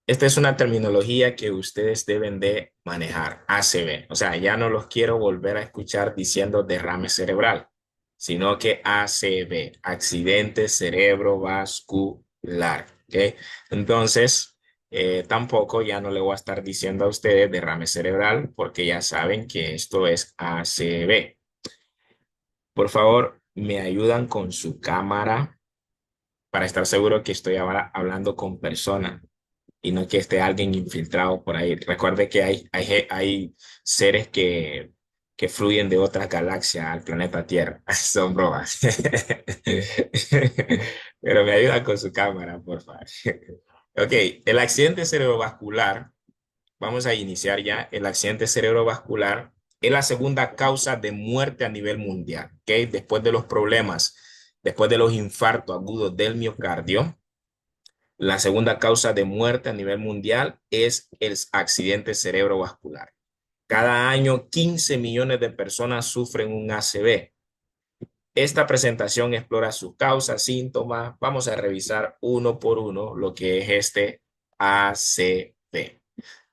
Esta es una terminología que ustedes deben de manejar, ACV. O sea, ya no los quiero volver a escuchar diciendo derrame cerebral, sino que ACV, accidente cerebrovascular. ¿Ok? Entonces, tampoco ya no le voy a estar diciendo a ustedes derrame cerebral porque ya saben que esto es ACV. Por favor, me ayudan con su cámara para estar seguro que estoy ahora hablando con persona y no que esté alguien infiltrado por ahí. Recuerde que hay seres que fluyen de otras galaxias al planeta Tierra. Son bromas. Pero me ayuda con su cámara, por favor. Ok, el accidente cerebrovascular, vamos a iniciar ya. El accidente cerebrovascular es la segunda causa de muerte a nivel mundial. Ok, después de los problemas, después de los infartos agudos del miocardio, la segunda causa de muerte a nivel mundial es el accidente cerebrovascular. Cada año 15 millones de personas sufren un ACV. Esta presentación explora sus causas, síntomas. Vamos a revisar uno por uno lo que es este ACV.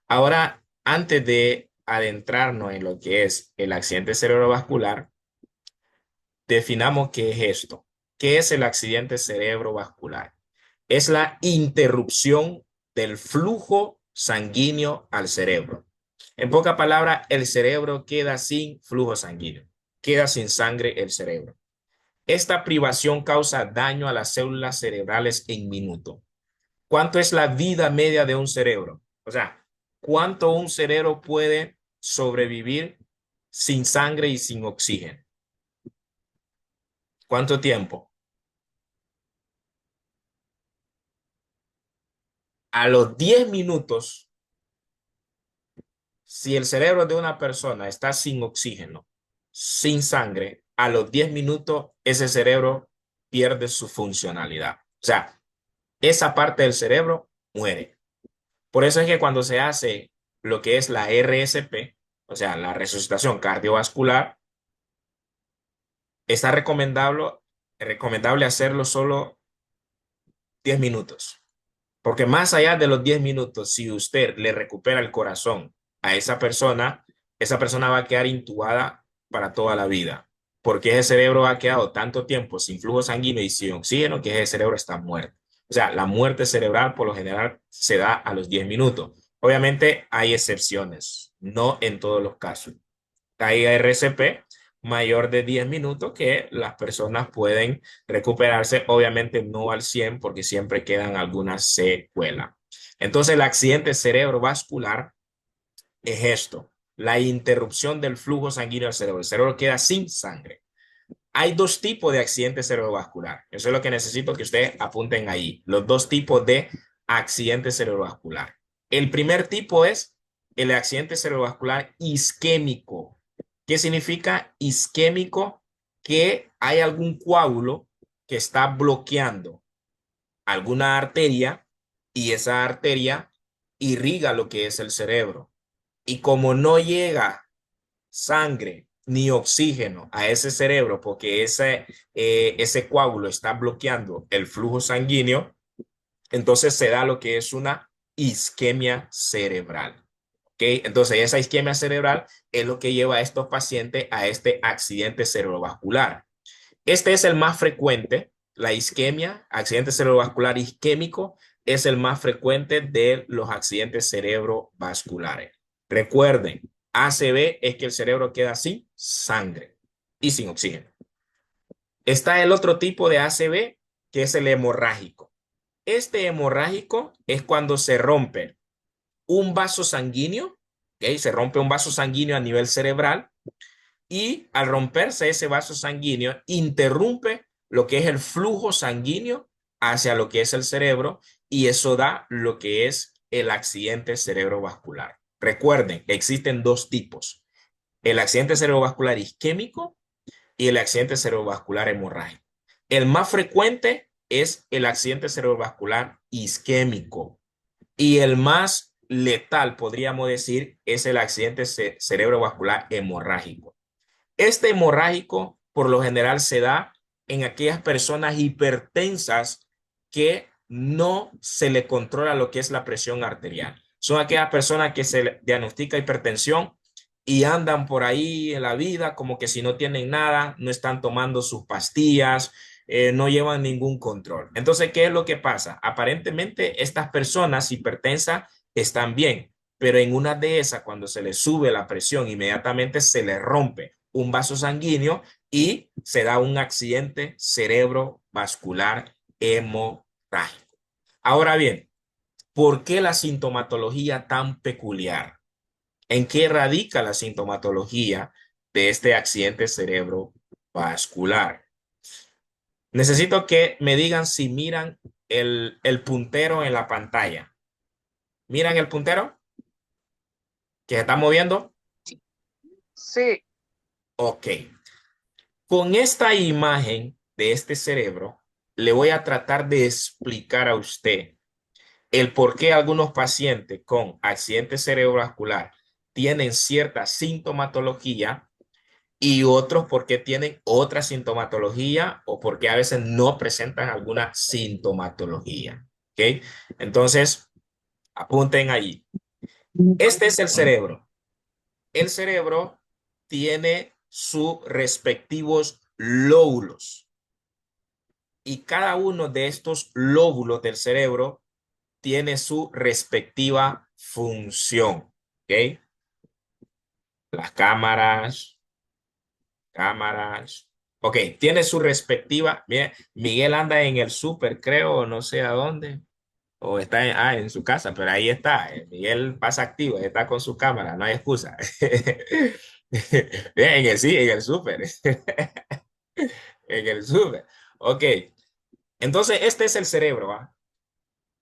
Ahora, antes de adentrarnos en lo que es el accidente cerebrovascular, definamos qué es esto. ¿Qué es el accidente cerebrovascular? Es la interrupción del flujo sanguíneo al cerebro. En pocas palabras, el cerebro queda sin flujo sanguíneo, queda sin sangre el cerebro. Esta privación causa daño a las células cerebrales en minuto. ¿Cuánto es la vida media de un cerebro? O sea, ¿cuánto un cerebro puede sobrevivir sin sangre y sin oxígeno? ¿Cuánto tiempo? A los 10 minutos, si el cerebro de una persona está sin oxígeno, sin sangre, a los 10 minutos ese cerebro pierde su funcionalidad. O sea, esa parte del cerebro muere. Por eso es que cuando se hace lo que es la RSP, o sea, la resucitación cardiovascular, está recomendable hacerlo solo 10 minutos. Porque más allá de los 10 minutos, si usted le recupera el corazón a esa persona va a quedar intubada para toda la vida. Porque ese cerebro ha quedado tanto tiempo sin flujo sanguíneo y sin oxígeno que ese cerebro está muerto. O sea, la muerte cerebral por lo general se da a los 10 minutos. Obviamente hay excepciones, no en todos los casos. Hay RCP mayor de 10 minutos que las personas pueden recuperarse, obviamente no al 100 porque siempre quedan algunas secuelas. Entonces el accidente cerebrovascular es esto, la interrupción del flujo sanguíneo al cerebro. El cerebro queda sin sangre. Hay dos tipos de accidente cerebrovascular. Eso es lo que necesito que ustedes apunten ahí. Los dos tipos de accidente cerebrovascular. El primer tipo es el accidente cerebrovascular isquémico. ¿Qué significa isquémico? Que hay algún coágulo que está bloqueando alguna arteria y esa arteria irriga lo que es el cerebro. Y como no llega sangre ni oxígeno a ese cerebro porque ese coágulo está bloqueando el flujo sanguíneo, entonces se da lo que es una isquemia cerebral. ¿Okay? Entonces esa isquemia cerebral es lo que lleva a estos pacientes a este accidente cerebrovascular. Este es el más frecuente, la isquemia, accidente cerebrovascular isquémico, es el más frecuente de los accidentes cerebrovasculares. Recuerden, ACV es que el cerebro queda sin sangre y sin oxígeno. Está el otro tipo de ACV, que es el hemorrágico. Este hemorrágico es cuando se rompe un vaso sanguíneo, ¿okay? Se rompe un vaso sanguíneo a nivel cerebral y al romperse ese vaso sanguíneo interrumpe lo que es el flujo sanguíneo hacia lo que es el cerebro y eso da lo que es el accidente cerebrovascular. Recuerden, existen dos tipos, el accidente cerebrovascular isquémico y el accidente cerebrovascular hemorrágico. El más frecuente es el accidente cerebrovascular isquémico y el más letal, podríamos decir, es el accidente cerebrovascular hemorrágico. Este hemorrágico por lo general se da en aquellas personas hipertensas que no se le controla lo que es la presión arterial. Son aquellas personas que se le diagnostica hipertensión y andan por ahí en la vida como que si no tienen nada, no están tomando sus pastillas, no llevan ningún control. Entonces, ¿qué es lo que pasa? Aparentemente, estas personas hipertensas están bien, pero en una de esas, cuando se les sube la presión, inmediatamente se les rompe un vaso sanguíneo y se da un accidente cerebrovascular hemorrágico. Ahora bien, ¿por qué la sintomatología tan peculiar? ¿En qué radica la sintomatología de este accidente cerebrovascular? Necesito que me digan si miran el puntero en la pantalla. ¿Miran el puntero que se está moviendo? Sí, Ok. Con esta imagen de este cerebro, le voy a tratar de explicar a usted el por qué algunos pacientes con accidente cerebrovascular tienen cierta sintomatología y otros porque tienen otra sintomatología o porque a veces no presentan alguna sintomatología. ¿Ok? Entonces, apunten allí. Este es el cerebro. El cerebro tiene sus respectivos lóbulos y cada uno de estos lóbulos del cerebro tiene su respectiva función. ¿Ok? Las cámaras. Ok, tiene su respectiva. Mira, Miguel anda en el súper, creo, no sé a dónde. O está en su casa, pero ahí está. Miguel pasa activo, está con su cámara, no hay excusa. Bien, sí, en el súper. En el súper. Ok, entonces este es el cerebro, ¿va?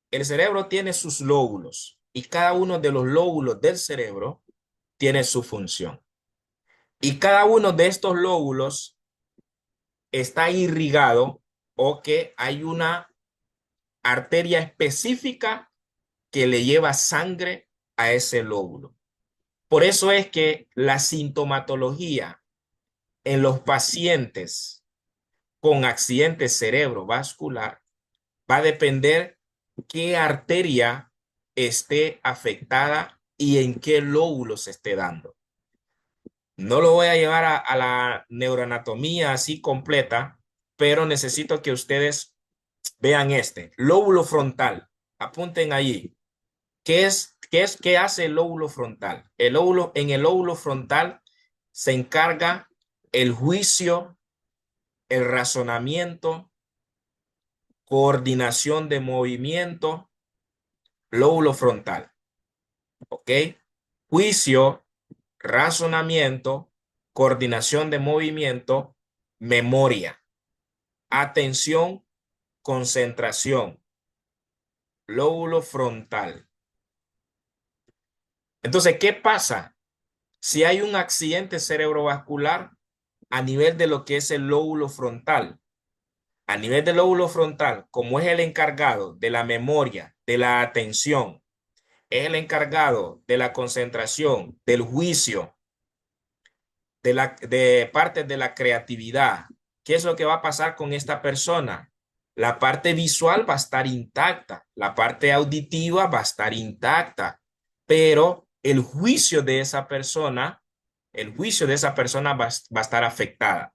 El cerebro tiene sus lóbulos y cada uno de los lóbulos del cerebro tiene su función. Y cada uno de estos lóbulos está irrigado o que hay una arteria específica que le lleva sangre a ese lóbulo. Por eso es que la sintomatología en los pacientes con accidente cerebrovascular va a depender qué arteria esté afectada y en qué lóbulo se esté dando. No lo voy a llevar a la neuroanatomía así completa, pero necesito que ustedes vean este lóbulo frontal. Apunten allí. ¿Qué hace el lóbulo frontal? En el lóbulo frontal se encarga el juicio, el razonamiento, coordinación de movimiento, lóbulo frontal. ¿Ok? Juicio, razonamiento, coordinación de movimiento, memoria, atención, concentración, lóbulo frontal. Entonces, ¿qué pasa? Si hay un accidente cerebrovascular a nivel de lo que es el lóbulo frontal, a nivel del lóbulo frontal, como es el encargado de la memoria, de la atención, es el encargado de la concentración, del juicio, de partes de la creatividad. ¿Qué es lo que va a pasar con esta persona? La parte visual va a estar intacta, la parte auditiva va a estar intacta, pero el juicio de esa persona va a estar afectada.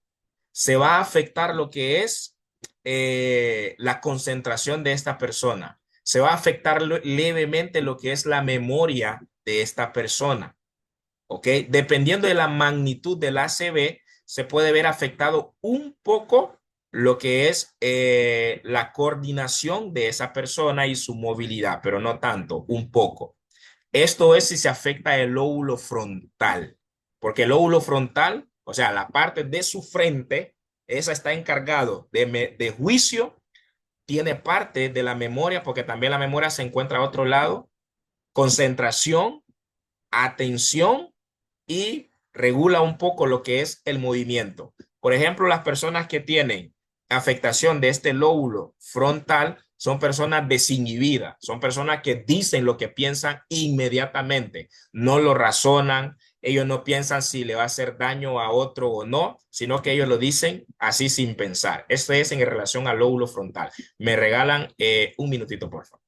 Se va a afectar lo que es la concentración de esta persona. Se va a afectar levemente lo que es la memoria de esta persona. ¿Ok? Dependiendo de la magnitud del ACV, se puede ver afectado un poco lo que es la coordinación de esa persona y su movilidad, pero no tanto, un poco. Esto es si se afecta el lóbulo frontal, porque el lóbulo frontal, o sea, la parte de su frente, esa está encargado de juicio, tiene parte de la memoria, porque también la memoria se encuentra a otro lado, concentración, atención y regula un poco lo que es el movimiento. Por ejemplo, las personas que tienen afectación de este lóbulo frontal son personas desinhibidas, son personas que dicen lo que piensan inmediatamente, no lo razonan, ellos no piensan si le va a hacer daño a otro o no, sino que ellos lo dicen así sin pensar. Esto es en relación al lóbulo frontal. Me regalan un minutito, por favor.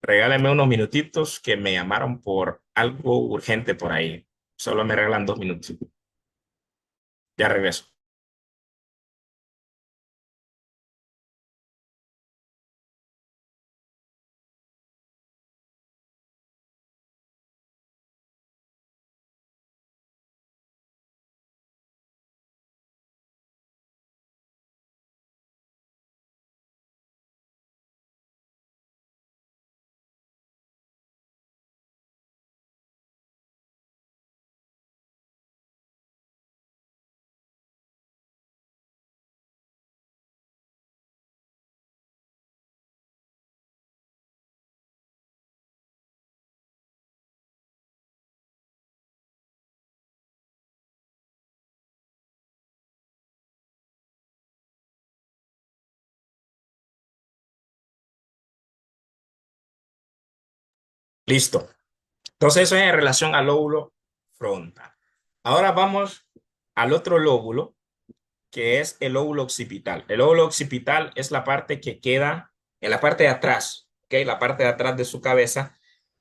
Regálame unos minutitos que me llamaron por algo urgente por ahí. Solo me regalan 2 minutos. Ya regreso. Listo. Entonces eso es en relación al lóbulo frontal. Ahora vamos al otro lóbulo, que es el lóbulo occipital. El lóbulo occipital es la parte que queda en la parte de atrás, ¿ok? La parte de atrás de su cabeza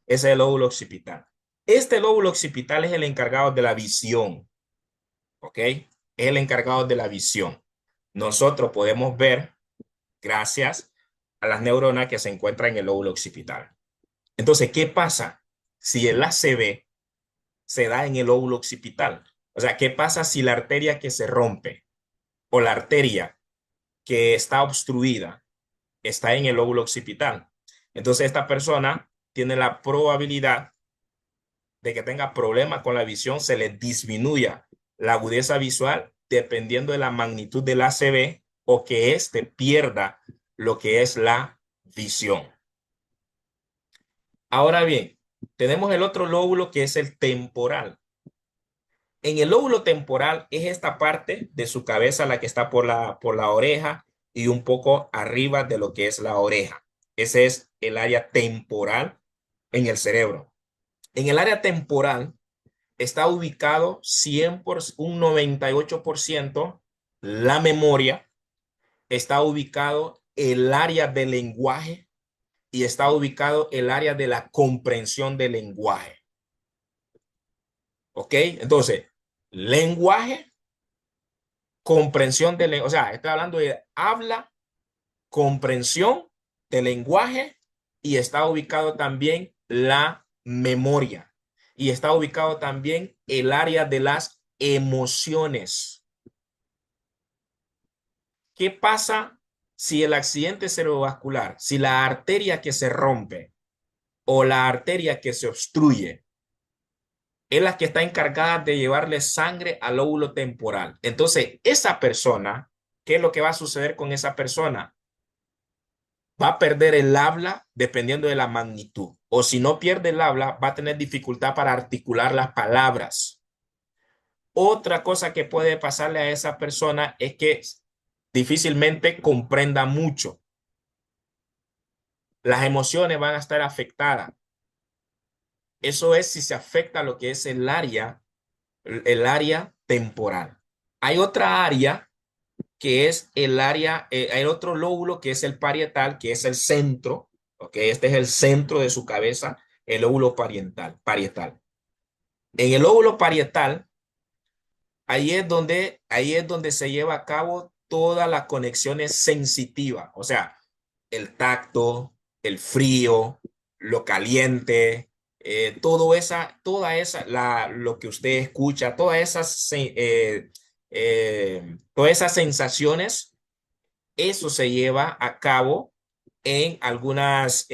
es el lóbulo occipital. Este lóbulo occipital es el encargado de la visión, ¿ok? Es el encargado de la visión. Nosotros podemos ver gracias a las neuronas que se encuentran en el lóbulo occipital. Entonces, ¿qué pasa si el ACV se da en el lóbulo occipital? O sea, ¿qué pasa si la arteria que se rompe o la arteria que está obstruida está en el lóbulo occipital? Entonces, esta persona tiene la probabilidad de que tenga problemas con la visión, se le disminuya la agudeza visual dependiendo de la magnitud del ACV o que éste pierda lo que es la visión. Ahora bien, tenemos el otro lóbulo que es el temporal. En el lóbulo temporal es esta parte de su cabeza la que está por la oreja y un poco arriba de lo que es la oreja. Ese es el área temporal en el cerebro. En el área temporal está ubicado 100%, un 98% la memoria, está ubicado el área del lenguaje y está ubicado el área de la comprensión del lenguaje. ¿Ok? Entonces, lenguaje, comprensión del lenguaje, o sea, estoy hablando de habla, comprensión del lenguaje y está ubicado también la memoria y está ubicado también el área de las emociones. ¿Qué pasa si el accidente cerebrovascular, si la arteria que se rompe o la arteria que se obstruye es la que está encargada de llevarle sangre al lóbulo temporal? Entonces, esa persona, ¿qué es lo que va a suceder con esa persona? Va a perder el habla dependiendo de la magnitud. O si no pierde el habla, va a tener dificultad para articular las palabras. Otra cosa que puede pasarle a esa persona es que difícilmente comprenda mucho. Las emociones van a estar afectadas. Eso es si se afecta lo que es el área temporal. Hay otra área que es el área, hay otro lóbulo que es el parietal, que es el centro, ¿ok? Este es el centro de su cabeza, el lóbulo parietal. En el lóbulo parietal, ahí es donde se lleva a cabo todas las conexiones sensitivas, o sea, el tacto, el frío, lo caliente, lo que usted escucha, todas esas sensaciones, eso se lleva a cabo en algunas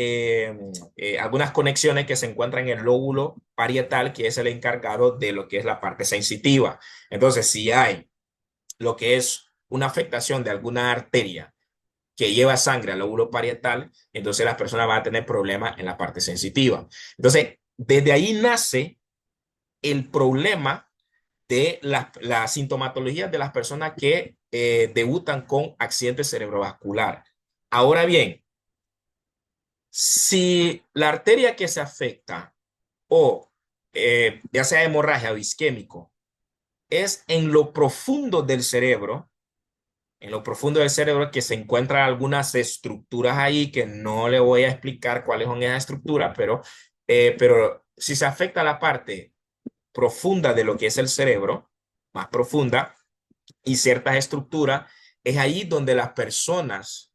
conexiones que se encuentran en el lóbulo parietal, que es el encargado de lo que es la parte sensitiva. Entonces, si hay lo que es una afectación de alguna arteria que lleva sangre al lóbulo parietal, entonces las personas van a tener problemas en la parte sensitiva. Entonces, desde ahí nace el problema de la sintomatología de las personas que debutan con accidente cerebrovascular. Ahora bien, si la arteria que se afecta o ya sea hemorragia o isquémico es en lo profundo del cerebro, en lo profundo del cerebro que se encuentran algunas estructuras ahí que no le voy a explicar cuáles son esas estructuras, pero si se afecta la parte profunda de lo que es el cerebro, más profunda, y ciertas estructuras, es ahí donde las personas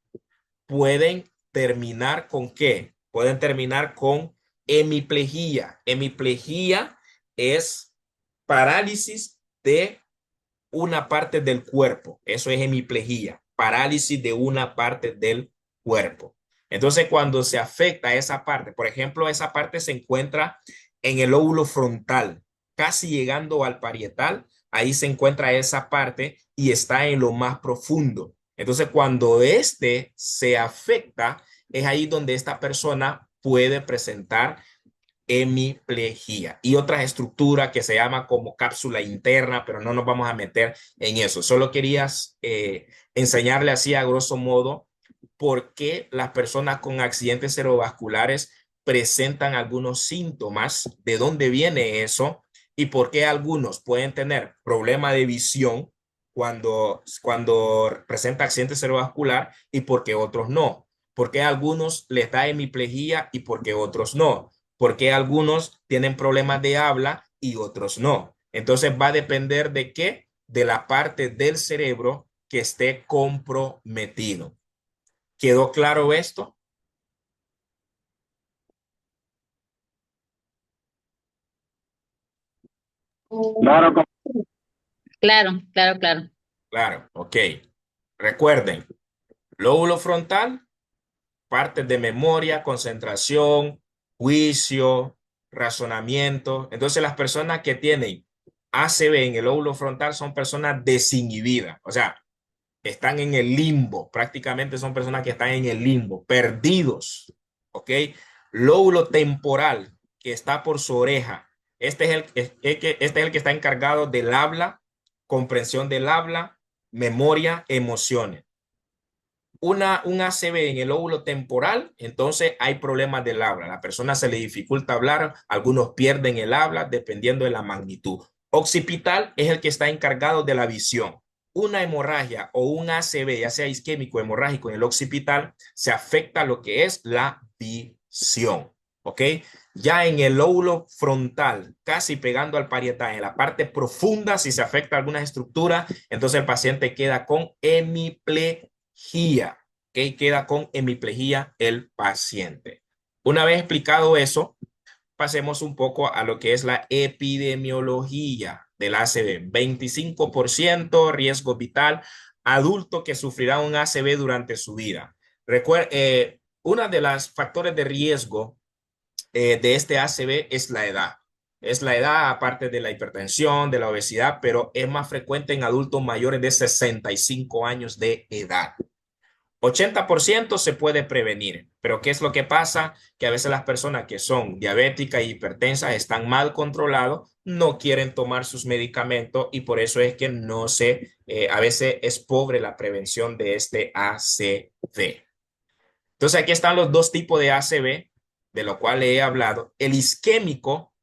pueden terminar con ¿qué? Pueden terminar con hemiplegia. Hemiplegia es parálisis de una parte del cuerpo. Eso es hemiplegia, parálisis de una parte del cuerpo. Entonces, cuando se afecta esa parte, por ejemplo, esa parte se encuentra en el lóbulo frontal, casi llegando al parietal, ahí se encuentra esa parte y está en lo más profundo. Entonces, cuando este se afecta, es ahí donde esta persona puede presentar hemiplegia y otras estructuras que se llaman como cápsula interna, pero no nos vamos a meter en eso. Solo querías enseñarle así a grosso modo por qué las personas con accidentes cerebrovasculares presentan algunos síntomas, de dónde viene eso y por qué algunos pueden tener problema de visión cuando presenta accidente cerebrovascular y por qué otros no. ¿Por qué a algunos les da hemiplegia y por qué otros no? Porque algunos tienen problemas de habla y otros no. Entonces va a depender de qué, de la parte del cerebro que esté comprometido. ¿Quedó claro esto? Claro, Claro, claro, claro. Claro, ok. Recuerden, lóbulo frontal, partes de memoria, concentración, juicio, razonamiento. Entonces las personas que tienen ACV en el lóbulo frontal son personas desinhibidas, o sea, están en el limbo, prácticamente son personas que están en el limbo, perdidos, ¿ok? Lóbulo temporal, que está por su oreja. Este es el que está encargado del habla, comprensión del habla, memoria, emociones. Un ACV en el lóbulo temporal, entonces hay problemas del habla. A la persona se le dificulta hablar, algunos pierden el habla dependiendo de la magnitud. Occipital es el que está encargado de la visión. Una hemorragia o un ACV, ya sea isquémico o hemorrágico en el occipital, se afecta lo que es la visión. ¿Ok? Ya en el lóbulo frontal, casi pegando al parietal, en la parte profunda, si se afecta algunas estructuras, entonces el paciente queda con hemiplegia. ¿Ok? Queda con hemiplegia el paciente. Una vez explicado eso, pasemos un poco a lo que es la epidemiología del ACV. 25% riesgo vital, adulto que sufrirá un ACV durante su vida. Una de las factores de riesgo de este ACV es la edad. Es la edad, aparte de la hipertensión, de la obesidad, pero es más frecuente en adultos mayores de 65 años de edad. 80% se puede prevenir, pero ¿qué es lo que pasa? Que a veces las personas que son diabéticas y hipertensas están mal controlados, no quieren tomar sus medicamentos y por eso es que a veces es pobre la prevención de este ACV. Entonces aquí están los dos tipos de ACV, de lo cual he hablado. El isquémico,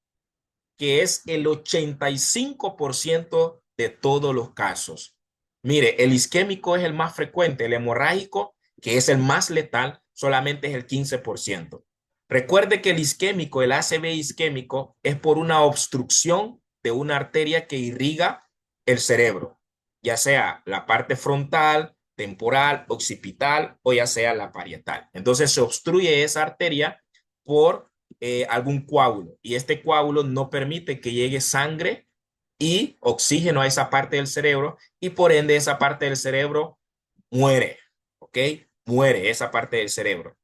que es el 85% de todos los casos. Mire, el isquémico es el más frecuente, el hemorrágico, que es el más letal, solamente es el 15%. Recuerde que el isquémico, el ACV isquémico, es por una obstrucción de una arteria que irriga el cerebro, ya sea la parte frontal, temporal, occipital o ya sea la parietal. Entonces se obstruye esa arteria por algún coágulo y este coágulo no permite que llegue sangre y oxígeno a esa parte del cerebro y por ende esa parte del cerebro muere, ¿ok? Muere esa parte del cerebro.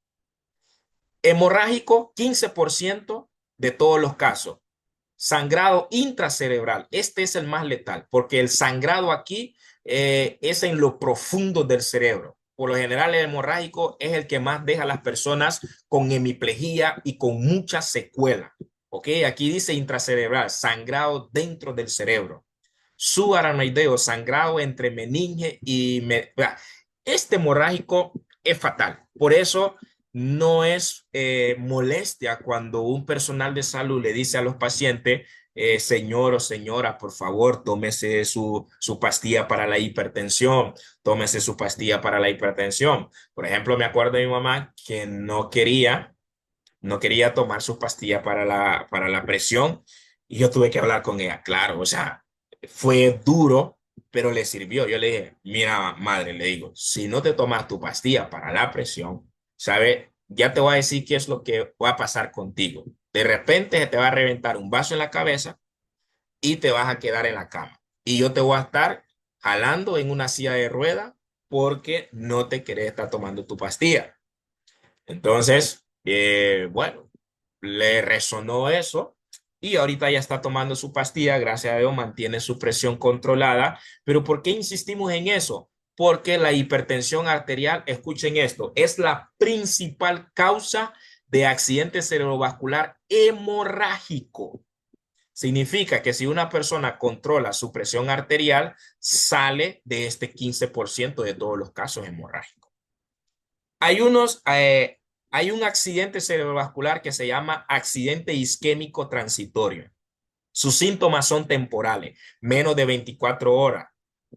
Hemorrágico, 15% de todos los casos. Sangrado intracerebral, este es el más letal, porque el sangrado aquí es en lo profundo del cerebro. Por lo general, el hemorrágico es el que más deja a las personas con hemiplegia y con mucha secuela. ¿Ok? Aquí dice intracerebral, sangrado dentro del cerebro. Subaranoideo, sangrado entre meninge y... Este hemorrágico es fatal. Por eso no es molestia cuando un personal de salud le dice a los pacientes, señor o señora, por favor, tómese su pastilla para la hipertensión, tómese su pastilla para la hipertensión. Por ejemplo, me acuerdo de mi mamá que no quería tomar sus pastillas para la presión y yo tuve que hablar con ella, claro, o sea, fue duro, pero le sirvió. Yo le dije, mira, madre, le digo, si no te tomas tu pastilla para la presión, ¿sabe? Ya te voy a decir qué es lo que va a pasar contigo. De repente se te va a reventar un vaso en la cabeza y te vas a quedar en la cama. Y yo te voy a estar jalando en una silla de rueda porque no te querés estar tomando tu pastilla. Entonces, bueno, le resonó eso y ahorita ya está tomando su pastilla, gracias a Dios mantiene su presión controlada. Pero ¿por qué insistimos en eso? Porque la hipertensión arterial, escuchen esto, es la principal causa de accidente cerebrovascular hemorrágico. Significa que si una persona controla su presión arterial, sale de este 15% de todos los casos hemorrágicos. Hay un accidente cerebrovascular que se llama accidente isquémico transitorio. Sus síntomas son temporales, menos de 24 horas.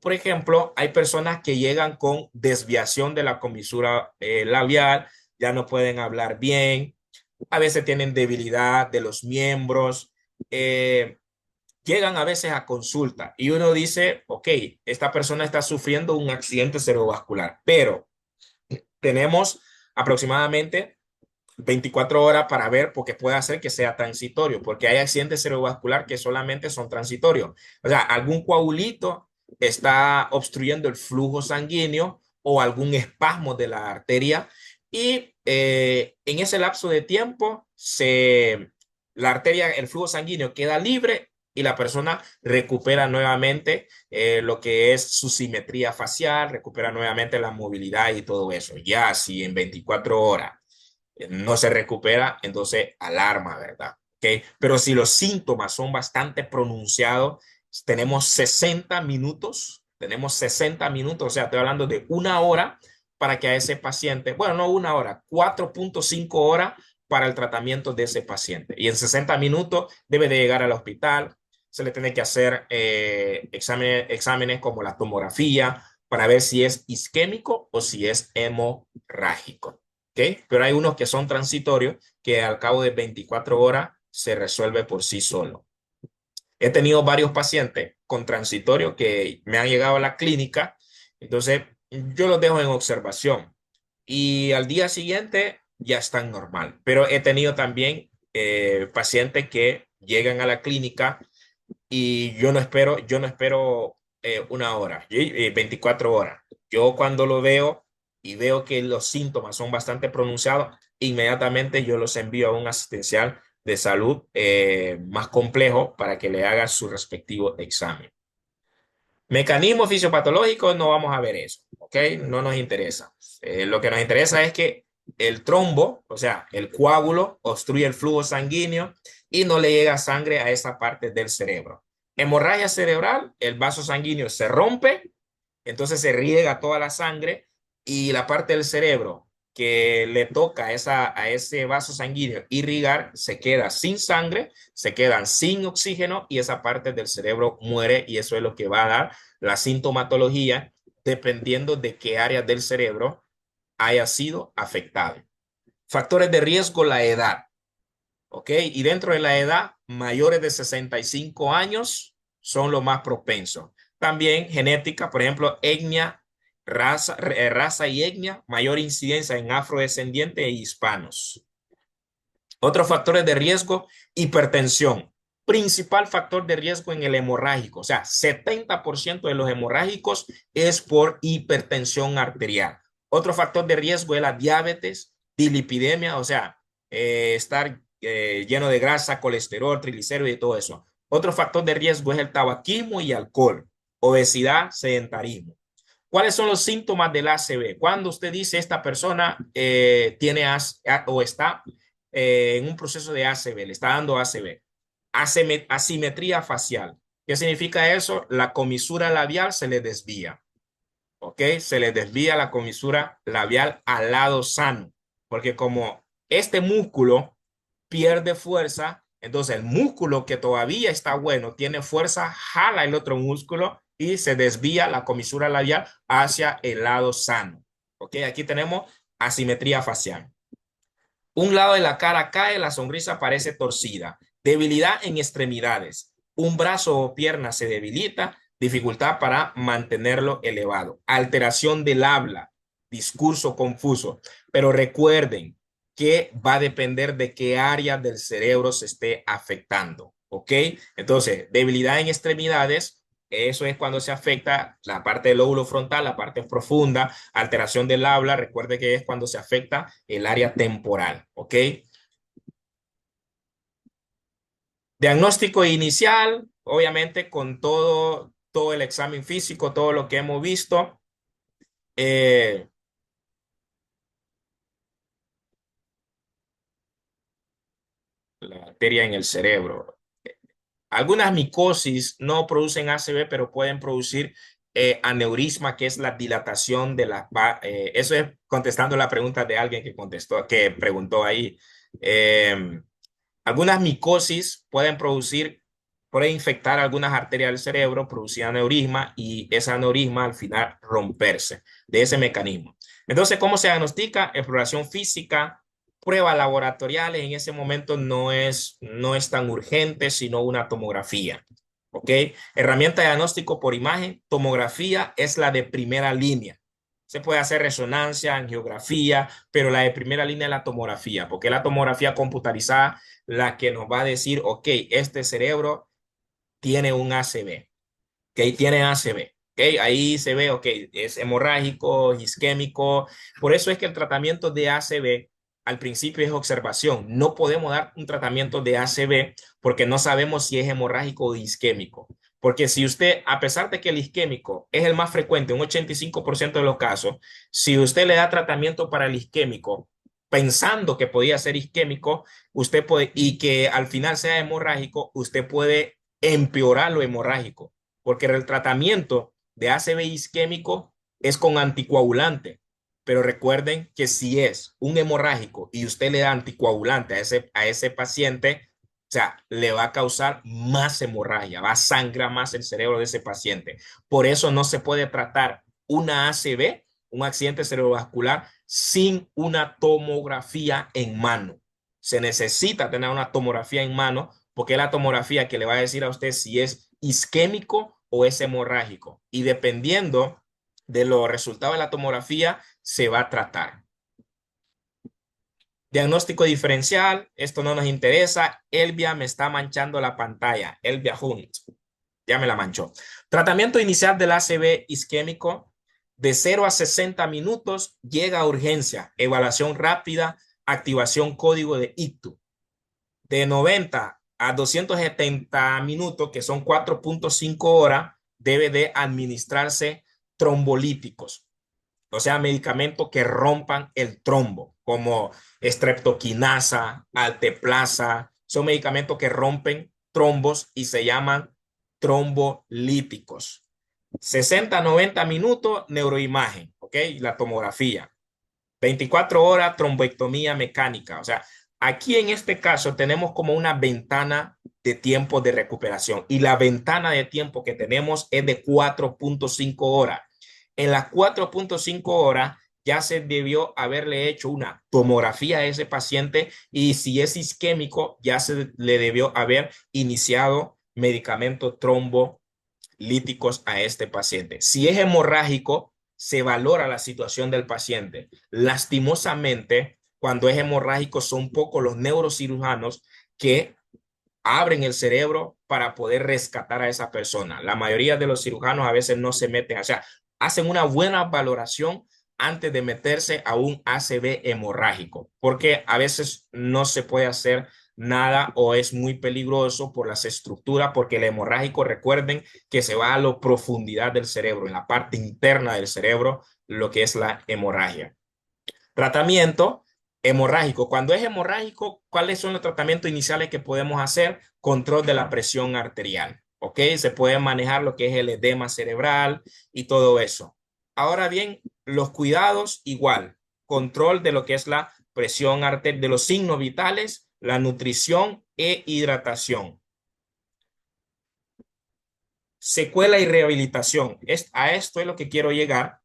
Por ejemplo, hay personas que llegan con desviación de la comisura labial, ya no pueden hablar bien, a veces tienen debilidad de los miembros, llegan a veces a consulta y uno dice, ok, esta persona está sufriendo un accidente cerebrovascular, pero tenemos aproximadamente 24 horas para ver, porque puede hacer que sea transitorio, porque hay accidentes cerebrovasculares que solamente son transitorios. O sea, algún coagulito está obstruyendo el flujo sanguíneo o algún espasmo de la arteria y en ese lapso de tiempo la arteria, el flujo sanguíneo queda libre y la persona recupera nuevamente lo que es su simetría facial, recupera nuevamente la movilidad y todo eso. Ya si en 24 horas no se recupera, entonces alarma, ¿verdad? ¿Okay? Pero si los síntomas son bastante pronunciados, tenemos 60 minutos, o sea, estoy hablando de una hora para que a ese paciente, bueno, no una hora, 4.5 horas para el tratamiento de ese paciente. Y en 60 minutos debe de llegar al hospital, se le tiene que hacer exámenes como la tomografía para ver si es isquémico o si es hemorrágico. ¿Okay? Pero hay unos que son transitorios que al cabo de 24 horas se resuelve por sí solo. He tenido varios pacientes con transitorio que me han llegado a la clínica, entonces yo los dejo en observación y al día siguiente ya están normal. Pero he tenido también pacientes que llegan a la clínica y yo no espero una hora, 24 horas. Yo cuando lo veo y veo que los síntomas son bastante pronunciados, inmediatamente yo los envío a un asistencial de salud más complejo para que le haga su respectivo examen. Mecanismo fisiopatológico, no vamos a ver eso, ¿ok? No nos interesa. Lo que nos interesa es que el trombo, o sea, el coágulo, obstruye el flujo sanguíneo y no le llega sangre a esa parte del cerebro. Hemorragia cerebral, el vaso sanguíneo se rompe, entonces se riega toda la sangre y la parte del cerebro que le toca a ese vaso sanguíneo irrigar se queda sin sangre, se quedan sin oxígeno y esa parte del cerebro muere y eso es lo que va a dar la sintomatología dependiendo de qué área del cerebro haya sido afectado. Factores de riesgo, la edad. ¿Ok? Y dentro de la edad, mayores de 65 años son los más propensos. También genética, por ejemplo, etnia, raza y etnia, mayor incidencia en afrodescendientes e hispanos. Otros factores de riesgo, hipertensión. Principal factor de riesgo en el hemorrágico. O sea, 70% de los hemorrágicos es por hipertensión arterial. Otro factor de riesgo es la diabetes, dilipidemia, o sea, estar lleno de grasa, colesterol, triglicéridos y todo eso. Otro factor de riesgo es el tabaquismo y alcohol, obesidad, sedentarismo. ¿Cuáles son los síntomas del ACV? Cuando usted dice esta persona tiene o está en un proceso de ACV, le está dando ACV. Asimetría facial. ¿Qué significa eso? La comisura labial se le desvía. ¿Ok? Se le desvía la comisura labial al lado sano. Porque como este músculo pierde fuerza, entonces el músculo que todavía está bueno, tiene fuerza, jala el otro músculo y se desvía la comisura labial hacia el lado sano. ¿Ok? Aquí tenemos asimetría facial. Un lado de la cara cae, la sonrisa parece torcida. Debilidad en extremidades. Un brazo o pierna se debilita, dificultad para mantenerlo elevado. Alteración del habla, discurso confuso. Pero recuerden que va a depender de qué área del cerebro se esté afectando. ¿Ok? Entonces, debilidad en extremidades. Eso es cuando se afecta la parte del lóbulo frontal, la parte profunda, alteración del habla. Recuerde que es cuando se afecta el área temporal, ¿ok? Diagnóstico inicial, obviamente con todo el examen físico, todo lo que hemos visto. Eh, la bacteria en el cerebro. Algunas micosis no producen ACV, pero pueden producir aneurisma, que es la dilatación de las... eso es contestando la pregunta de alguien que contestó, que preguntó ahí. Algunas micosis pueden infectar algunas arterias del cerebro, producir aneurisma y ese aneurisma al final romperse de ese mecanismo. Entonces, ¿cómo se diagnostica? Exploración física, pruebas laboratoriales. En ese momento no es tan urgente, sino una tomografía. ¿Ok? Herramienta de diagnóstico por imagen, tomografía es la de primera línea. Se puede hacer resonancia, angiografía, pero la de primera línea es la tomografía, porque la tomografía computarizada la que nos va a decir, ok, este cerebro tiene un ACV, ok, tiene ACV, ok, ahí se ve, ok, es hemorrágico, isquémico. Por eso es que el tratamiento de ACV al principio es observación. No podemos dar un tratamiento de ACV porque no sabemos si es hemorrágico o isquémico. Porque si usted, a pesar de que el isquémico es el más frecuente, un 85% de los casos, si usted le da tratamiento para el isquémico pensando que podía ser isquémico, usted puede, y que al final sea hemorrágico, usted puede empeorar lo hemorrágico, porque el tratamiento de ACV isquémico es con anticoagulante. Pero recuerden que si es un hemorrágico y usted le da anticoagulante a ese paciente, o sea, le va a causar más hemorragia, va a sangrar más el cerebro de ese paciente. Por eso no se puede tratar una ACV, un accidente cerebrovascular, sin una tomografía en mano. Se necesita tener una tomografía en mano porque es la tomografía que le va a decir a usted si es isquémico o es hemorrágico. Y dependiendo de los resultados de la tomografía, se va a tratar. Diagnóstico diferencial, esto no nos interesa. Elvia me está manchando la pantalla. Elvia Hunt, ya me la manchó. Tratamiento inicial del ACV isquémico, de 0 a 60 minutos, llega a urgencia, evaluación rápida, activación código de ictu. De 90 a 270 minutos, que son 4.5 horas, debe de administrarse trombolíticos, o sea, medicamentos que rompan el trombo, como streptoquinasa, alteplasa, son medicamentos que rompen trombos y se llaman trombolíticos. 60 a 90 minutos, neuroimagen, ¿ok? La tomografía. 24 horas, tromboectomía mecánica. O sea, aquí en este caso tenemos como una ventana de tiempo de recuperación y la ventana de tiempo que tenemos es de 4.5 horas. En las 4.5 horas ya se debió haberle hecho una tomografía a ese paciente y si es isquémico ya se le debió haber iniciado medicamentos trombolíticos a este paciente. Si es hemorrágico, se valora la situación del paciente. Lastimosamente, cuando es hemorrágico, son pocos los neurocirujanos que abren el cerebro para poder rescatar a esa persona. La mayoría de los cirujanos a veces no se meten, o sea, hacen una buena valoración antes de meterse a un ACV hemorrágico, porque a veces no se puede hacer nada o es muy peligroso por las estructuras, porque el hemorrágico, recuerden que se va a la profundidad del cerebro, en la parte interna del cerebro, lo que es la hemorragia. Tratamiento hemorrágico. Cuando es hemorrágico, ¿cuáles son los tratamientos iniciales que podemos hacer? Control de la presión arterial. ¿Ok? Se puede manejar lo que es el edema cerebral y todo eso. Ahora bien, los cuidados igual. Control de lo que es la presión arterial, de los signos vitales, la nutrición e hidratación. Secuela y rehabilitación. A esto es lo que quiero llegar,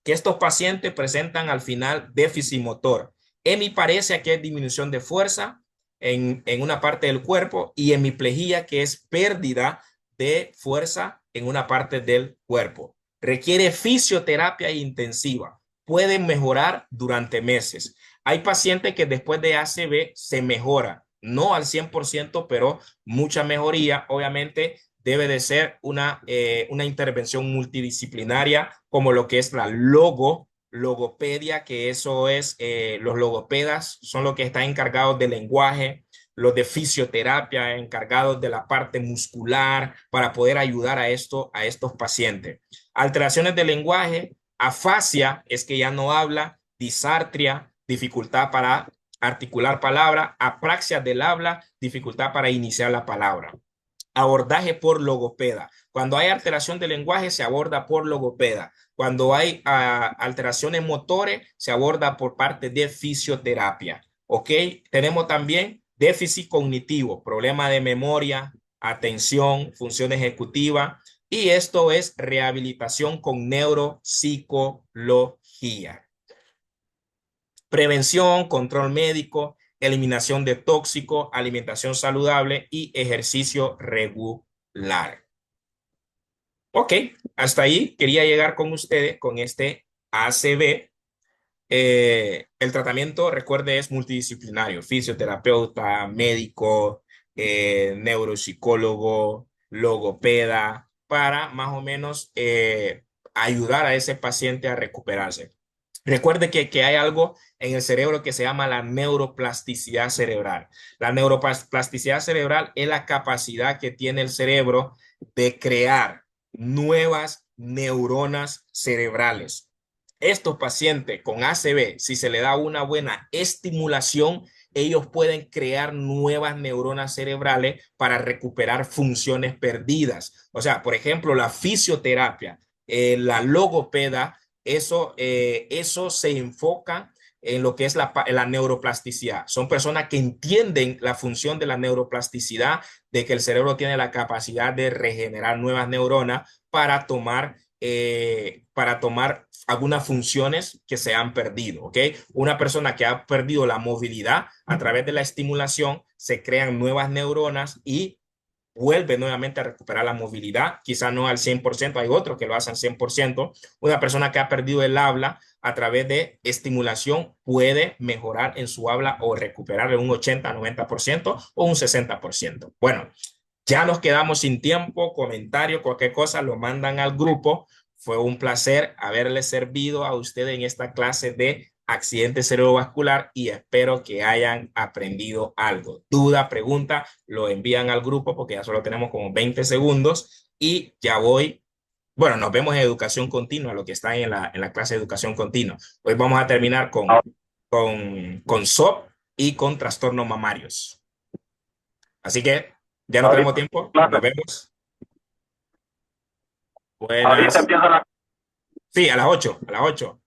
que estos pacientes presentan al final déficit motor. En mi parece que es disminución de fuerza en una parte del cuerpo y hemiplegia, que es pérdida de fuerza en una parte del cuerpo. Requiere fisioterapia intensiva. Pueden mejorar durante meses. Hay pacientes que después de ACV se mejora, no al 100%, pero mucha mejoría. Obviamente debe de ser una intervención multidisciplinaria como lo que es la logopedia, que eso es, los logopedas son los que están encargados del lenguaje, los de fisioterapia encargados de la parte muscular para poder ayudar a estos pacientes. Alteraciones del lenguaje, afasia es que ya no habla, disartria, dificultad para articular palabra, apraxia del habla, dificultad para iniciar la palabra. Abordaje por logopeda. Cuando hay alteración de lenguaje, se aborda por logopeda. Cuando hay alteraciones motores, se aborda por parte de fisioterapia. ¿Ok? Tenemos también déficit cognitivo, problema de memoria, atención, función ejecutiva. Y esto es rehabilitación con neuropsicología. Prevención, control médico, eliminación de tóxicos, alimentación saludable y ejercicio regular. Ok, hasta ahí quería llegar con ustedes con este ACV. El tratamiento, recuerde, es multidisciplinario: fisioterapeuta, médico, neuropsicólogo, logopeda, para más o menos ayudar a ese paciente a recuperarse. Recuerde que hay algo en el cerebro que se llama la neuroplasticidad cerebral. La neuroplasticidad cerebral es la capacidad que tiene el cerebro de crear nuevas neuronas cerebrales. Estos pacientes con ACV, si se le da una buena estimulación, ellos pueden crear nuevas neuronas cerebrales para recuperar funciones perdidas. O sea, por ejemplo, la fisioterapia, la logopeda, eso se enfoca en lo que es la neuroplasticidad. Son personas que entienden la función de la neuroplasticidad, de que el cerebro tiene la capacidad de regenerar nuevas neuronas para tomar algunas funciones que se han perdido, ¿ok? Una persona que ha perdido la movilidad, a través de la estimulación se crean nuevas neuronas y vuelve nuevamente a recuperar la movilidad, quizá no al 100%, hay otros que lo hacen 100%. Una persona que ha perdido el habla, a través de estimulación puede mejorar en su habla o recuperar un 80, 90% o un 60%. Bueno, ya nos quedamos sin tiempo. Comentario, cualquier cosa lo mandan al grupo. Fue un placer haberle servido a ustedes en esta clase de accidente cerebrovascular y espero que hayan aprendido algo. Duda, pregunta, lo envían al grupo porque ya solo tenemos como 20 segundos y ya voy. Bueno, nos vemos en educación continua, lo que está en la clase de educación continua. Hoy vamos a terminar con SOP y con trastornos mamarios. Así que ya no tenemos Ahorita, tiempo. Nos clase. vemos. Ahorita Buenas. empieza la... Sí, a las 8, a las 8.